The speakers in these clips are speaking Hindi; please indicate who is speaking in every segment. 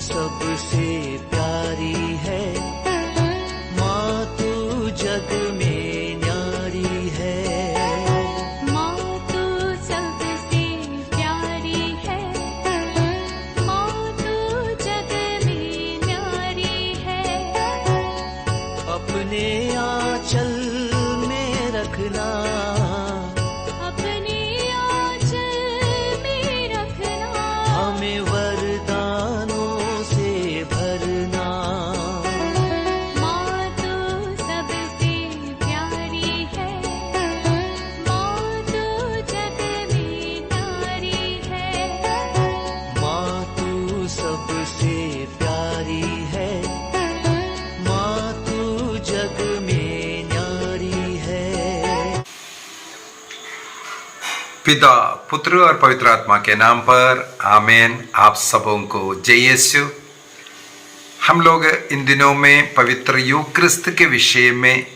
Speaker 1: सबसे प्यारी है, माँ तू जग में न्यारी है।
Speaker 2: माँ तू सबसे प्यारी है, माँ तू जग में न्यारी है।
Speaker 1: अपने आंचल में रखना,
Speaker 2: अपने आंचल में रखना,
Speaker 1: हमें वरदानों से भरना।
Speaker 2: माँ तू सबसे प्यारी है, माँ तू जग में न्यारी है।
Speaker 1: माँ तू सबसे प्यारी है, माँ तू जग में न्यारी है।
Speaker 3: पिता, पुत्र और पवित्र आत्मा के नाम पर आमीन। आप सबों को जय यीशु। हम लोग इन दिनों में पवित्र यूक्रिस्त के विषय में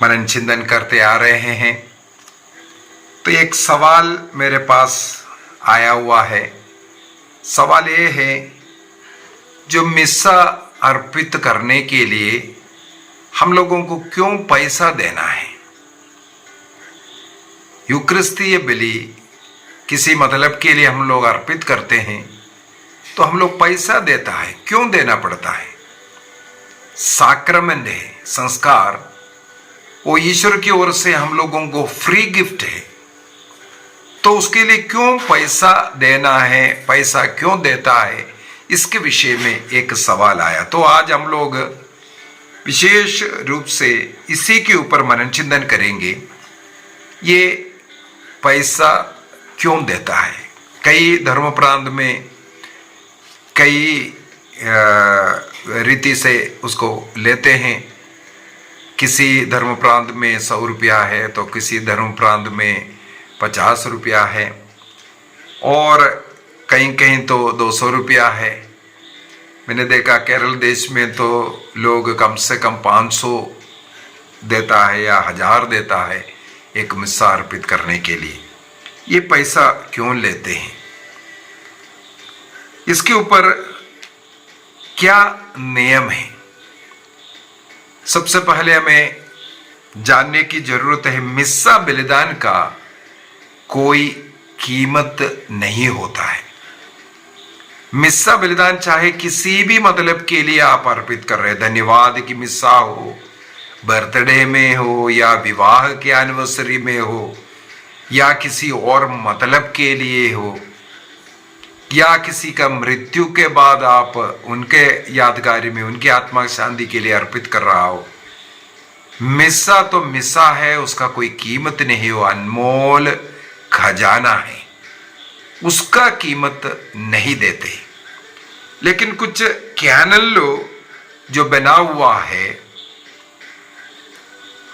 Speaker 3: मनन चिंतन करते आ रहे हैं। तो एक सवाल मेरे पास आया हुआ है। सवाल ये है, जो मिस्सा अर्पित करने के लिए हम लोगों को क्यों पैसा देना है? यूक्रिस्तीय बलि किसी मतलब के लिए हम लोग अर्पित करते हैं तो हम लोग पैसा देता है, क्यों देना पड़ता है? साक्रमेंट है, संस्कार, वो ईश्वर की ओर से हम लोगों को फ्री गिफ्ट है, तो उसके लिए क्यों पैसा देना है, पैसा क्यों देता है, इसके विषय में एक सवाल आया। तो आज हम लोग विशेष रूप से इसी के ऊपर मनन चिंतन करेंगे। ये पैसा क्यों देता है? कई धर्म प्रांत में कई रीति से उसको लेते हैं। किसी धर्म प्रांत में 100 रुपया है तो किसी धर्म प्रांत में 50 रुपया है, और कहीं कहीं तो 200 रुपया है। मैंने देखा केरल देश में तो लोग कम से कम 500 देता है या 1000 देता है एक मिस्सा अर्पित करने के लिए। ये पैसा क्यों लेते हैं? इसके ऊपर क्या नियम है? सबसे पहले हमें जानने की जरूरत है, मिस्सा बलिदान का कोई कीमत नहीं होता है। मिस्सा बलिदान चाहे किसी भी मतलब के लिए आप अर्पित कर रहे हैं, धन्यवाद की मिस्सा हो, बर्थडे में हो, या विवाह के एनिवर्सरी में हो, या किसी और मतलब के लिए हो, या किसी का मृत्यु के बाद आप उनके यादगारी में उनकी आत्मा की शांति के लिए अर्पित कर रहा हो। मिस्सा तो मिस्सा है, उसका कोई कीमत नहीं हो, अनमोल खजाना है, उसका कीमत नहीं देते। लेकिन कुछ कैनलो जो बना हुआ है,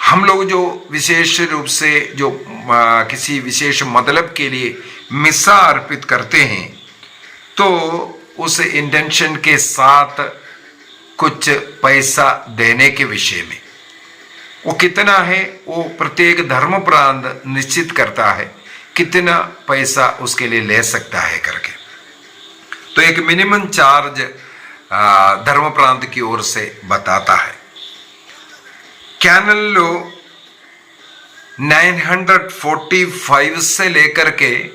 Speaker 3: हम लोग जो विशेष रूप से जो किसी विशेष मतलब के लिए मिस्सा अर्पित करते हैं, तो उस इंटेंशन के साथ कुछ पैसा देने के विषय में, वो कितना है वो प्रत्येक धर्म प्रांत निश्चित करता है, कितना पैसा उसके लिए ले सकता है करके। तो एक मिनिमम चार्ज धर्म प्रांत की ओर से बताता है। कैनन लॉ 945 से लेकर के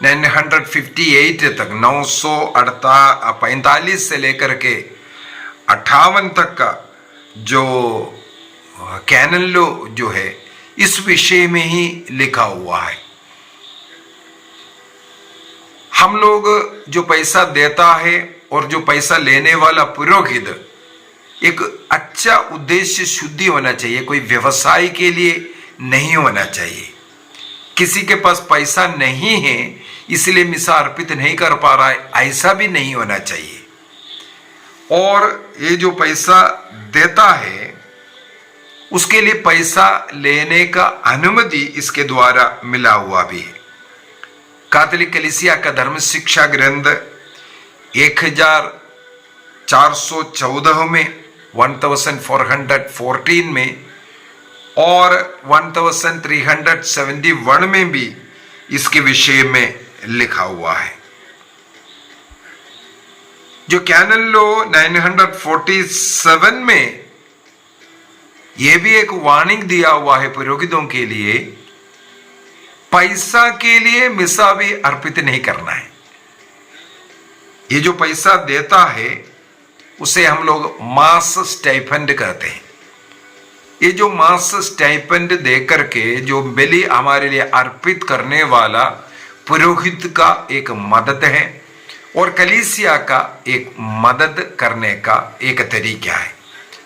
Speaker 3: 958 तक, 945 से लेकर के 58 तक का जो कैनन लॉ जो है, इस विषय में ही लिखा हुआ है। हम लोग जो पैसा देता है और जो पैसा लेने वाला पुरोहित, एक अच्छा उद्देश्य शुद्धि होना चाहिए, कोई व्यवसाय के लिए नहीं होना चाहिए। किसी के पास पैसा नहीं है इसलिए मिस्सा अर्पित नहीं कर पा रहा है, ऐसा भी नहीं होना चाहिए। और ये जो पैसा देता है उसके लिए पैसा लेने का अनुमति इसके द्वारा मिला हुआ भी है। कैथोलिक कलीसिया का धर्म शिक्षा ग्रंथ 1414 में, 1414 में और 1371 में भी इसके विषय में लिखा हुआ है। जो कैनन लॉ 947 में यह भी एक वार्निंग दिया हुआ है पुरोहितों के लिए, पैसा के लिए मिसा भी अर्पित नहीं करना है। ये जो पैसा देता है उसे हम लोग मास स्टाइपेंड कहते हैं। ये जो मास स्टाइपेंड देकर के जो बलि हमारे लिए अर्पित करने वाला पुरोहित का एक मदद है और कलीसिया का एक मदद करने का एक तरीका है।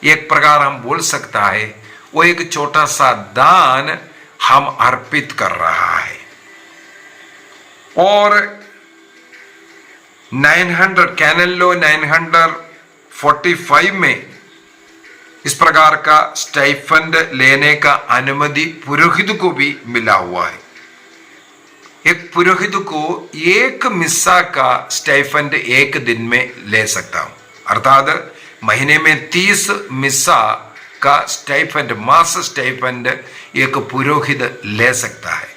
Speaker 3: एक प्रकार हम बोल सकता है वो एक छोटा सा दान हम अर्पित कर रहा है। और 900 कैनन लॉ 945 में इस प्रकार का स्टाइपेंड लेने का अनुमति पुरोहित को भी मिला हुआ है। एक पुरोहित को एक मिस्सा का स्टाइपेंड एक दिन में ले सकता हूं, अर्थात महीने में 30 मिस्सा का स्टाइपेंड, मास स्टाइपेंड एक पुरोहित ले सकता है।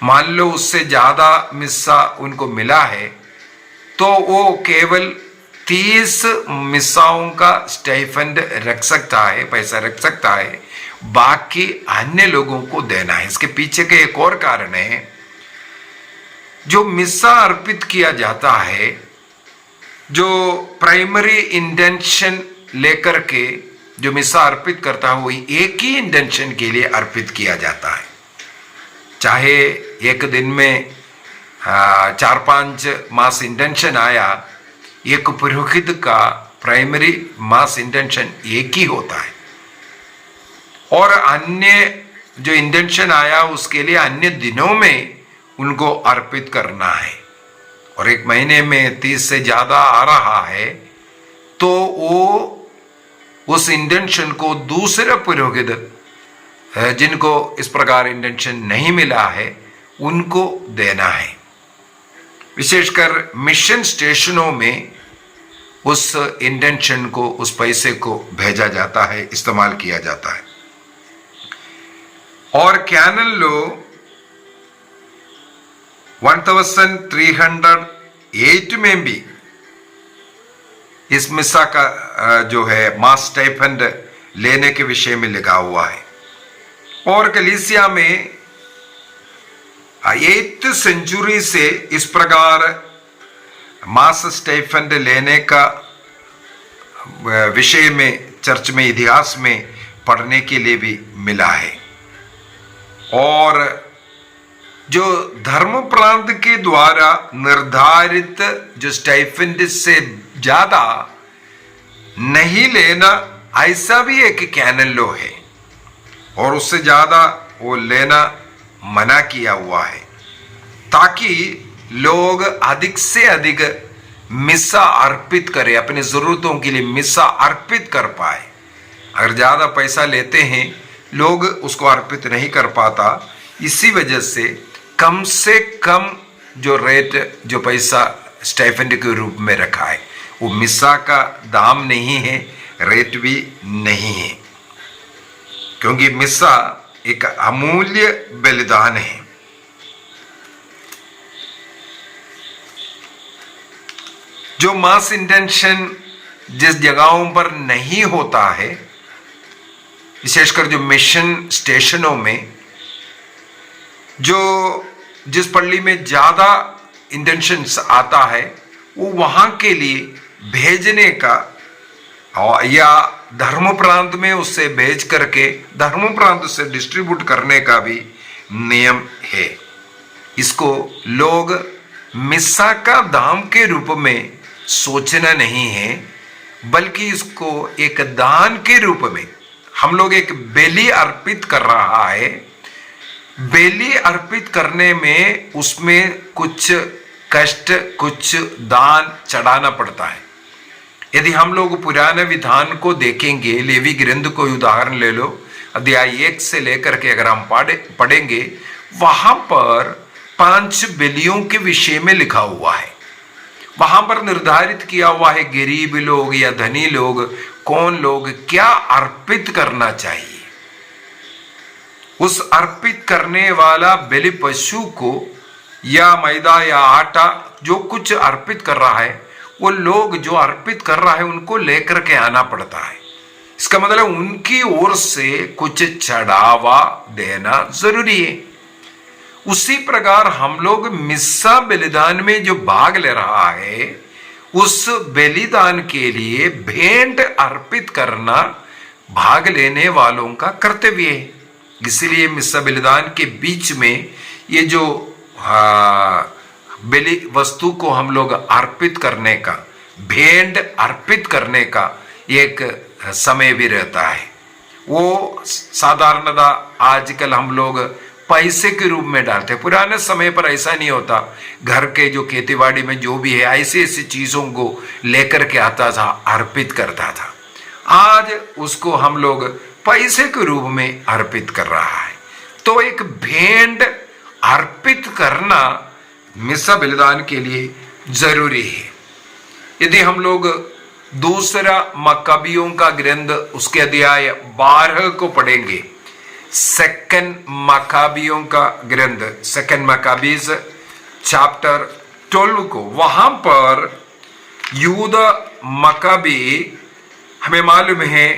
Speaker 3: मान लो उससे ज्यादा मिस्सा उनको मिला है तो वो केवल 30 मिस्साओं का स्टाइपेंड रख सकता है, पैसा रख सकता है, बाकी अन्य लोगों को देना है। इसके पीछे का एक और कारण है, जो मिस्सा अर्पित किया जाता है, जो प्राइमरी इंटेंशन लेकर के जो मिस्सा अर्पित करता है वो एक ही इंटेंशन के लिए अर्पित किया जाता है। चाहे एक दिन में 4-5 मास इंटेंशन आया, एक पुरोहित का प्राइमरी मास इंटेंशन एक ही होता है और अन्य जो इंटेंशन आया उसके लिए अन्य दिनों में उनको अर्पित करना है। और एक महीने में 30 से ज्यादा आ रहा है तो वो उस इंटेंशन को दूसरे पुरोहित जिनको इस प्रकार इंटेंशन नहीं मिला है उनको देना है। विशेषकर मिशन स्टेशनों में उस इंटेंशन को, उस पैसे को भेजा जाता है, इस्तेमाल किया जाता है। और कैनन लॉ 1308 में भी इस मिस्सा का जो है मास स्टाइपेंड लेने के विषय में लिखा हुआ है। और कलीसिया में 8th सेंचुरी से इस प्रकार मास स्टाइपेंड लेने का विषय में चर्च में, इतिहास में पढ़ने के लिए भी मिला है। और जो धर्म प्रांत के द्वारा निर्धारित जो स्टाइपेंड से ज्यादा नहीं लेना, ऐसा भी एक कैनन लॉ है और उससे ज्यादा वो लेना मना किया हुआ है, ताकि लोग अधिक से अधिक मिस्सा अर्पित करें, अपनी जरूरतों के लिए मिस्सा अर्पित कर पाए। अगर ज्यादा पैसा लेते हैं लोग उसको अर्पित नहीं कर पाता, इसी वजह से कम जो रेट, जो पैसा स्टाइपेंड के रूप में रखा है वो मिस्सा का दाम नहीं है, रेट भी नहीं है, क्योंकि मिस्सा एक अमूल्य बलिदान है। जो मास इंटेंशन जिस जगहों पर नहीं होता है, विशेषकर जो मिशन स्टेशनों में, जो जिस पल्ली में ज्यादा इंटेंशंस आता है, वो वहां के लिए भेजने का या धर्म प्रांत में उससे भेज करके धर्म प्रांत से डिस्ट्रीब्यूट करने का भी नियम है। इसको लोग मिस्सा का दाम के रूप में सोचना नहीं है, बल्कि इसको एक दान के रूप में हम लोग एक बलि अर्पित कर रहा है। बलि अर्पित करने में उसमें कुछ कष्ट, कुछ दान चढ़ाना पड़ता है। यदि हम लोग पुराने विधान को देखेंगे, लेवी ग्रंथ को उदाहरण ले लो, अध्याय 1 से लेकर के अगर हम पढ़ेंगे, वहां पर 5 बलियों के विषय में लिखा हुआ है। वहां पर निर्धारित किया हुआ है गरीब लोग या धनी लोग, कौन लोग क्या अर्पित करना चाहिए। उस अर्पित करने वाला बलि पशु को या मैदा या आटा जो कुछ अर्पित कर रहा है वो लोग जो अर्पित कर रहा है उनको लेकर के आना पड़ता है। इसका मतलब उनकी ओर से कुछ चढ़ावा देना जरूरी है। उसी प्रकार हम लोग मिस्सा बलिदान में जो भाग ले रहा है, उस बलिदान के लिए भेंट अर्पित करना भाग लेने वालों का कर्तव्य है। इसलिए मिस्सा बलिदान के बीच में ये जो बलि वस्तु को हम लोग अर्पित करने का, भेंट अर्पित करने का एक समय भी रहता है। वो साधारणतः आजकल हम लोग पैसे के रूप में डालते हैं। पुराने समय पर ऐसा नहीं होता। घर के जो खेतीबाड़ी में जो भी है ऐसी ऐसी चीजों को लेकर के आता था, अर्पित करता था। आज उसको हम लोग पैसे के रूप में अर्पित कर रहा है। तो एक भेंट अर्पित करना मिस्सा बलिदान के लिए जरूरी है। यदि हम लोग दूसरा मकाबियों का ग्रंथ उसके अध्याय 12 को पढ़ेंगे, सेकंड मकाबियों का ग्रंथ, सेकंड मकाबीज चैप्टर 12 को, वहां पर यूदा मकाबी हमें मालूम है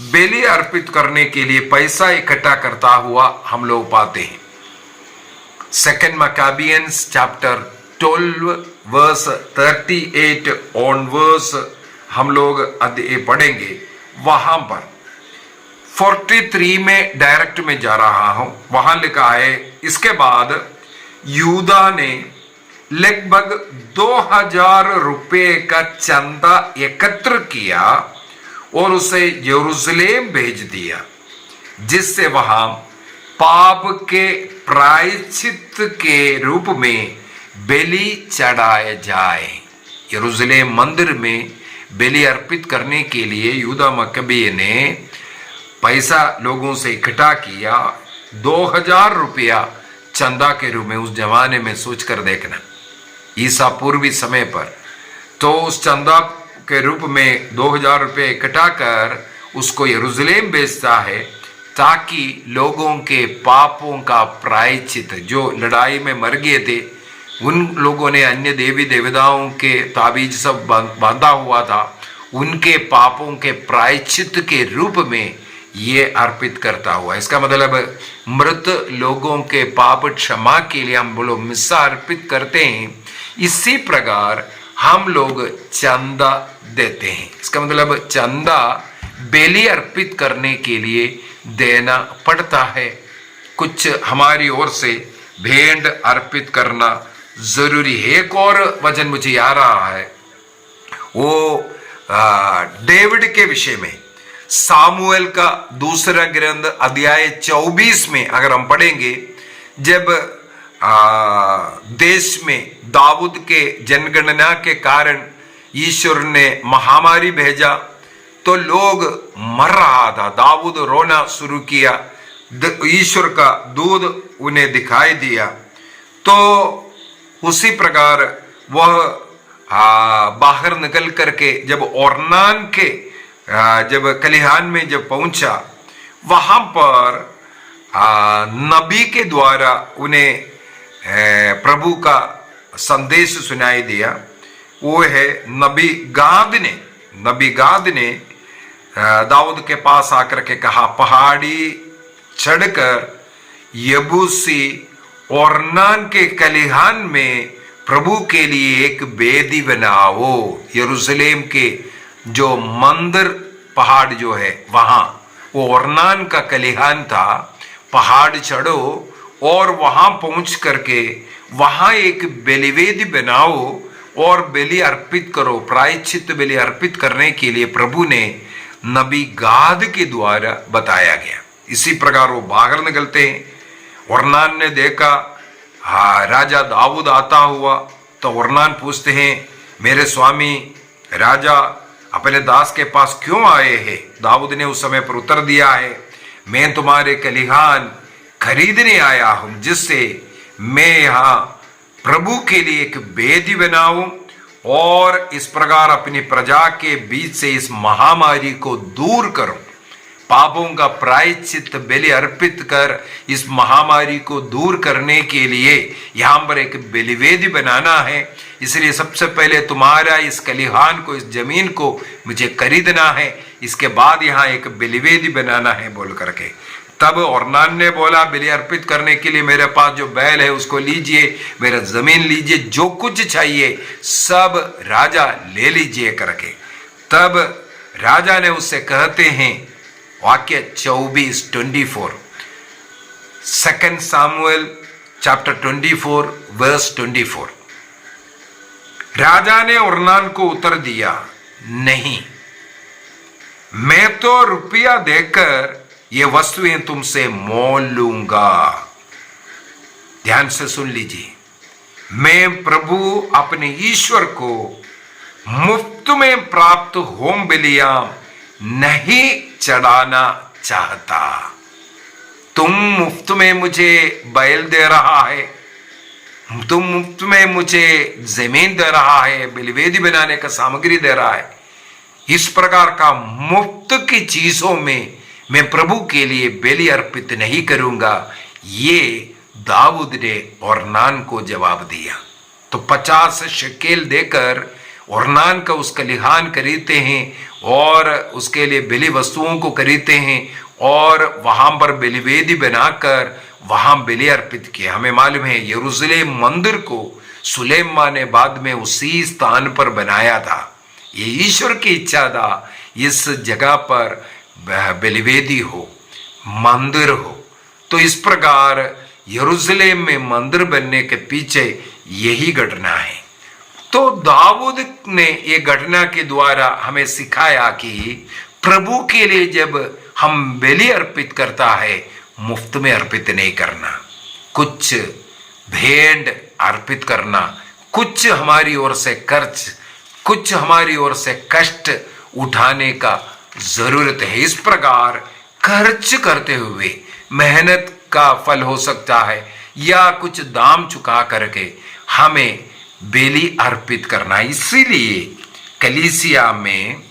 Speaker 3: बलि अर्पित करने के लिए पैसा इकट्ठा करता हुआ हम लोग पाते हैं। सेकंड मकाबियंस चैप्टर 12 वर्स 38 ऑनवर्स हम लोग पढ़ेंगे। वहां पर 43 में डायरेक्ट में जा रहा हूं, वहां लिखा है, इसके बाद यूदा ने लगभग 2000 रुपए का चंदा एकत्र किया और उसे यरूशलेम भेज दिया, जिससे वहां पाप के प्रायश्चित के रूप में बलि चढ़ाया जाए। यरूशलेम मंदिर में बलि अर्पित करने के लिए यूदा मक्कबी ने पैसा लोगों से इकट्ठा किया, 2000 रुपया चंदा के रूप में। उस जमाने में सोचकर देखना, ईसा पूर्वी समय पर तो उस चंदा के रूप में 2000 रुपये इकट्ठा कर उसको यरूशलेम भेजता है, ताकि लोगों के पापों का प्रायश्चित, जो लड़ाई में मर गए थे, उन लोगों ने अन्य देवी देवताओं के ताबीज सब बांधा हुआ था, उनके पापों के प्रायश्चित के रूप में ये अर्पित करता हुआ। इसका मतलब मृत लोगों के पाप क्षमा के लिए हम लोग मिस्सा अर्पित करते हैं। इसी प्रकार हम लोग चंदा देते हैं। इसका मतलब चंदा बलि अर्पित करने के लिए देना पड़ता है। कुछ हमारी ओर से भेंट अर्पित करना जरूरी है। एक और वचन मुझे आ रहा है, वो डेविड के विषय में, सामुएल का दूसरा ग्रंथ अध्याय 24 में अगर हम पढ़ेंगे, जब देश में दाऊद के जनगणना के कारण ईश्वर ने महामारी भेजा, तो लोग मर रहा था। दाऊद रोना शुरू किया, ईश्वर का दूध उन्हें दिखाई दिया। तो उसी प्रकार वह बाहर निकल करके जब ओरनान के जब कलिहान में जब पहुंचा, वहां पर नबी के द्वारा उन्हें प्रभु का संदेश सुनाई दिया। वो है नबी गाद ने दाऊद के पास आकर के कहा, पहाड़ी चढ़कर यबूसी ओरनान के कलिहान में प्रभु के लिए एक वेदी बनाओ। यरूशलेम के जो मंदिर पहाड़ जो है वहां, वो ओरनान का कलिहान था, पहाड़ चढ़ो और वहां पहुंच करके वहां एक बलिवेदी बनाओ और बलि अर्पित करो। प्रायश्चित बलि अर्पित करने के लिए प्रभु ने नबी गाद के द्वारा बताया गया। इसी प्रकार वो बाहर निकलते हैं। ओरनान ने देखा राजा दाऊद आता हुआ, तो ओरनान पूछते हैं, मेरे स्वामी राजा अपने दास के पास क्यों आए हैं? दाऊद ने उस समय पर उत्तर दिया है, मैं तुम्हारे कलिहान खरीदने आया हूं, जिससे मैं यहां प्रभु के लिए एक वेदी बनाऊं और इस प्रकार अपनी प्रजा के बीच से इस महामारी को दूर करूं। पापों का प्रायश्चित बलि अर्पित कर इस महामारी को दूर करने के लिए यहां पर एक बलिवेदी बनाना है। इसलिए सबसे पहले तुम्हारा इस खलिहान को, इस जमीन को मुझे खरीदना है, इसके बाद यहाँ एक बलिवेदी बनाना है बोल करके। तब ओरनान ने बोला, बलि अर्पित करने के लिए मेरे पास जो बैल है उसको लीजिए, मेरा जमीन लीजिए, जो कुछ चाहिए सब राजा ले लीजिए करके। तब राजा ने उससे कहते हैं, वाक्य 24 2 सामुएल चैप्टर 24 वर्स 24। राजा ने ओरनान को उत्तर दिया, नहीं, मैं तो रुपया देकर ये वस्तुएं तुमसे मोल लूंगा। ध्यान से सुन लीजिए, मैं प्रभु अपने ईश्वर को मुफ्त में प्राप्त होम बलियां नहीं चढ़ाना चाहता। तुम मुफ्त में मुझे बैल दे रहा है, तुम मुफ्त में मुझे जमीन दे रहा है, बलिवेदी बनाने का सामग्री दे रहा है। इस प्रकार का मुफ्त की चीजों में मैं प्रभु के लिए बलि अर्पित नहीं करूंगा। ये दाऊद ने ओरनान को जवाब दिया। तो 50 शकेल देकर ओरनान का उसका खलिहान खरीदते हैं और उसके लिए बलि वस्तुओं को खरीदते हैं और वहां पर बलिवेदी बनाकर वहां बलि अर्पित किया। हमें मालूम है यरूशलेम मंदिर को सुलेमान ने बाद में उसी स्थान पर बनाया था। ये ईश्वर की इच्छा था इस जगह पर बलिवेदी हो, मंदिर हो। तो इस प्रकार यरूशलेम में मंदिर बनने के पीछे यही घटना है। तो दाऊद ने ये घटना के द्वारा हमें सिखाया कि प्रभु के लिए जब हम बलि अर्पित करता है, मुफ्त में अर्पित नहीं करना, कुछ भेंट अर्पित करना, कुछ हमारी ओर से खर्च, कुछ हमारी ओर से कष्ट उठाने का जरूरत है। इस प्रकार खर्च करते हुए मेहनत का फल हो सकता है या कुछ दाम चुका करके हमें बलि अर्पित करना। इसीलिए कलीसिया में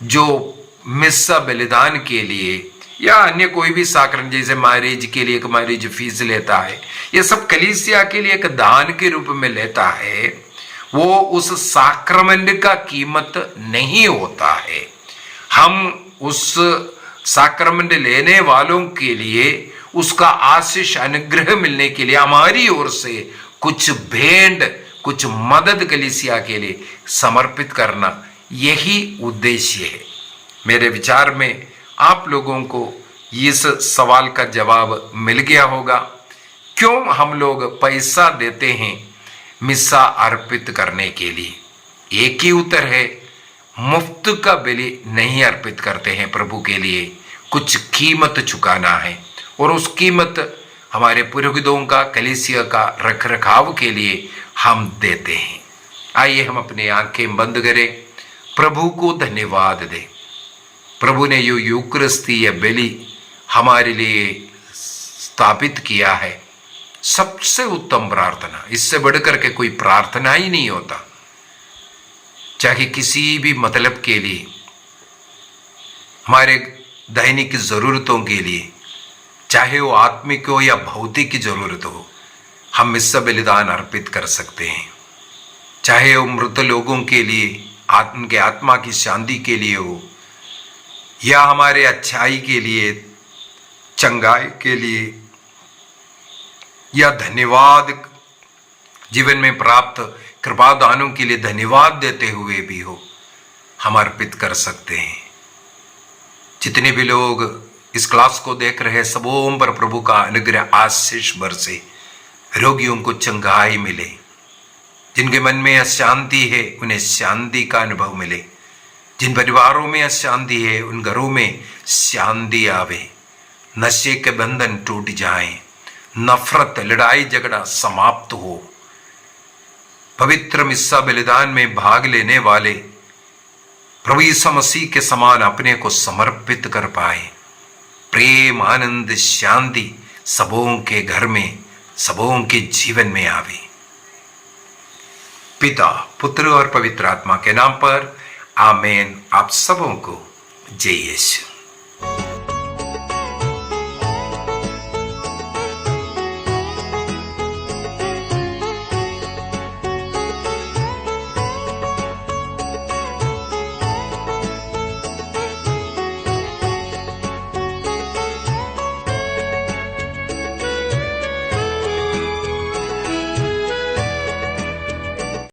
Speaker 3: जो मिस्सा बलिदान के लिए या अन्य कोई भी साकरण, जैसे मैरिज के लिए एक मैरिज फीस लेता है, ये सब कलीसिया के लिए एक दान के रूप में लेता है। वो उस साक्रमेंट का कीमत नहीं होता है। हम उस साक्रमेंट लेने वालों के लिए उसका आशीष अनुग्रह मिलने के लिए हमारी ओर से कुछ भेंट, कुछ मदद कलीसिया के लिए समर्पित करना, यही उद्देश्य है। मेरे विचार में आप लोगों को इस सवाल का जवाब मिल गया होगा, क्यों हम लोग पैसा देते हैं मिस्सा अर्पित करने के लिए। एक ही उत्तर है, मुफ्त का बलि नहीं अर्पित करते हैं प्रभु के लिए, कुछ कीमत चुकाना है और उस कीमत हमारे पुरोहितों का, कलीसिया का रख रखाव के लिए हम देते हैं। आइए हम अपनी आंखें बंद करें, प्रभु को धन्यवाद दें। प्रभु ने यो यूकरिस्ती या बलि हमारे लिए स्थापित किया है। सबसे उत्तम प्रार्थना, इससे बढ़कर के कोई प्रार्थना ही नहीं होता। चाहे किसी भी मतलब के लिए, हमारे दैनिक जरूरतों के लिए, चाहे वो आत्मिक हो या भौतिक जरूरत हो, हम मिस्सा बलिदान अर्पित कर सकते हैं। चाहे वो मृत लोगों के लिए, उनके आत्मा की शांति के लिए हो, या हमारे अच्छाई के लिए, चंगाई के लिए, या धन्यवाद जीवन में प्राप्त कृपादानों के लिए धन्यवाद देते हुए भी हो, हम अर्पित कर सकते हैं। जितने भी लोग इस क्लास को देख रहे हैं, सबों पर प्रभु का अनुग्रह आशीष बरसे, रोगियों को चंगाई मिले, जिनके मन में अशांति है उन्हें शांति का अनुभव मिले, जिन परिवारों में अशांति है उन घरों में शांति आवे, नशे के बंधन टूट जाएं, नफरत, लड़ाई झगड़ा समाप्त हो। पवित्र मिस्सा बलिदान में भाग लेने वाले प्रभु यीशु मसीह के समान अपने को समर्पित कर पाए। प्रेम, आनंद, शांति सबों के घर में, सबों के जीवन में आवे। पिता, पुत्र और पवित्र आत्मा के नाम पर आमेन। आप सबों को जय यीशु।